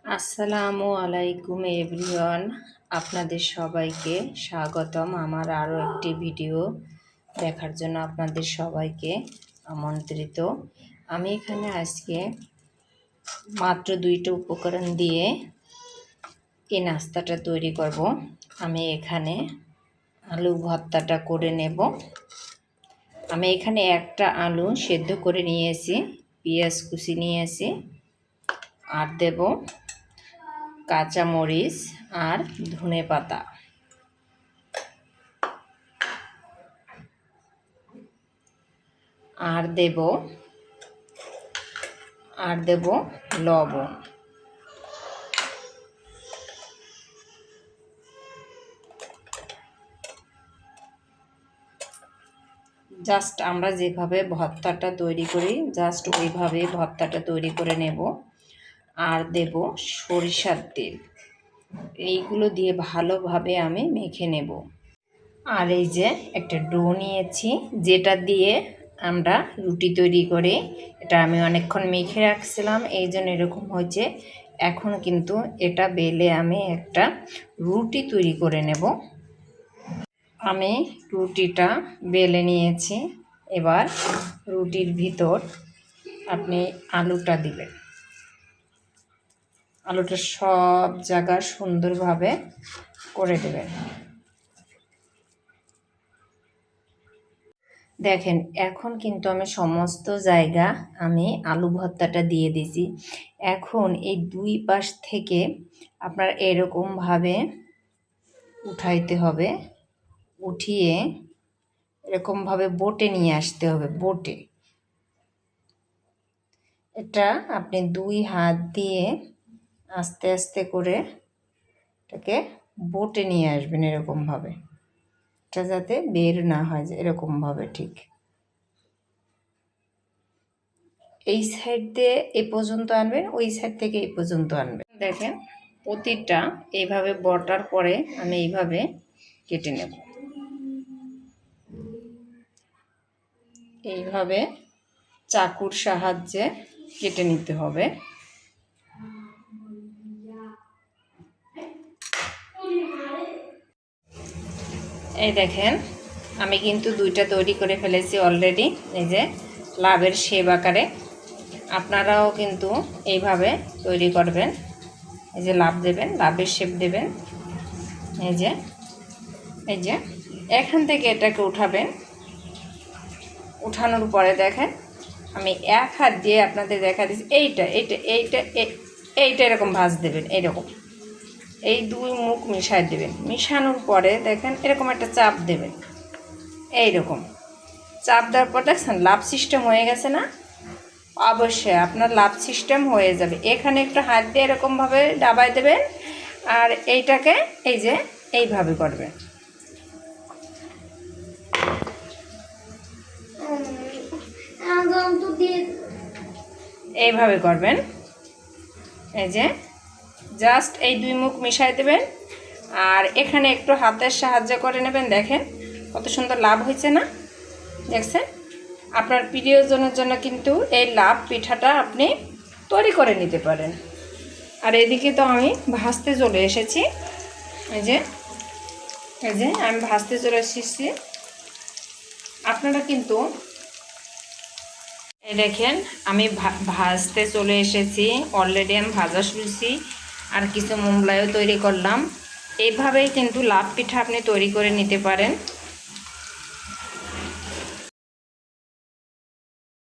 আসসালামু আলাইকুম এভরিওয়ান, আপনাদের সবাইকে স্বাগতম আমার আরও একটি ভিডিও দেখার জন্য আপনাদের সবাইকে আমন্ত্রিত। আমি এখানে আজকে মাত্র 2টা উপকরণ দিয়ে এই নাস্তাটা তৈরি করব। আমি এখানে আলু ভর্তাটা করে নেব। আমি এখানে একটা আলু সেদ্ধ করে নিয়েছি, পেঁয়াজ কুচি নিয়েছি, আর দেব কাঁচামরিচ আর ধনেপাতা। আর দেব লবণ। জাস্ট আমরা যেভাবে ভর্তাটা তৈরি করি জাস্ট ওইভাবে ভর্তাটা তৈরি করে নেব। আর দেব সরিষার তেল। এইগুলো দিয়ে ভালোভাবে আমি মেখে নেব। আর এই যে একটা ডো নিয়েছি, যেটা দিয়ে আমরা রুটি তৈরি করে, এটা আমি অনেকক্ষণ মেখে রাখছিলাম, এই জন্য এরকম হয়েছে। এখন কিন্তু এটা বেলে আমি একটা রুটি তৈরি করে নেব। আমি রুটিটা বেলে নিয়েছি। এবার রুটির ভিতর আপনি আলুটা দিবেন। আলুটা সব জায়গা সুন্দরভাবে করে দেবেন। দেখেন, এখন কিন্তু আমি সমস্ত জায়গা আলু ভর্তাটা দিয়ে দিয়েছি। এখন এই দুই পাশ থেকে আপনার এরকমভাবে উঠাইতে হবে, উঠিয়ে এরকমভাবে বোটে নিয়ে আসতে হবে। বোটে এটা আপনি 2 হাত দিয়ে আস্তে আস্তে করে এটাকে বোটে নিয়ে আসবেন, এরকমভাবে। এটা যাতে বের না হয়, এরকমভাবে ঠিক এই সাইড দিয়ে এ পর্যন্ত আনবেন, ওই সাইড থেকে এই পর্যন্ত আনবেন। দেখেন, প্রতিটা এইভাবে বটার পরে আমি এইভাবে কেটে নেব। এইভাবে চাকুর সাহায্যে কেটে নিতে হবে। এই দেখেন, আমি কিন্তু 2টা তৈরি করে ফেলেছি অলরেডি। এই যে লাভের শেপ আকারে। আপনারাও কিন্তু এইভাবে তৈরি করবেন। এই যে লাভ দেবেন, লাভের শেপ দেবেন। এই যে এখান থেকে এটাকে উঠাবেন। উঠানোর পরে দেখেন, আমি এক হাত দিয়ে আপনাদের দেখা দিচ্ছি। এইটা এরকম ভাঁজ দেবেন, এইরকম এই 2 মুখ মিশাই দেবেন। মিশানোর পরে দেখেন এরকম একটা চাপ দেবেন। এইরকম চাপ দেওয়ার পর দেখছেন লাভ সিস্টেম হয়ে গেছে না? অবশ্যই আপনার লাভ সিস্টেম হয়ে যাবে। এখানে একটু হাত দিয়ে এরকমভাবে ডাবাই দেবেন, আর এইটাকে এই যে এইভাবে করবেন। এইভাবে করবেন। এই যে জাস্ট এই 2 মুখ মিশাই দেবেন, আর এখানে একটু হাতের সাহায্য করে নেবেন। দেখেন কত সুন্দর লাভ হয়েছে না? দেখছেন? আপনার প্রিয়জনের জন্য কিন্তু এই লাভ পিঠাটা আপনি তৈরি করে নিতে পারেন। আর এদিকে তো আমি ভাজতে চলে এসেছি। এই যে আমি ভাজতে চলে এসেছি। আপনারা কিন্তু এই দেখেন, আমি ভাজতে চলে এসেছি অলরেডি। আমি ভাজা শুরুছি, আর কিছু মোমলাইও তৈরি করলাম। এইভাবেই কিন্তু লাভ পিঠা আপনি তৈরি করে নিতে পারেন।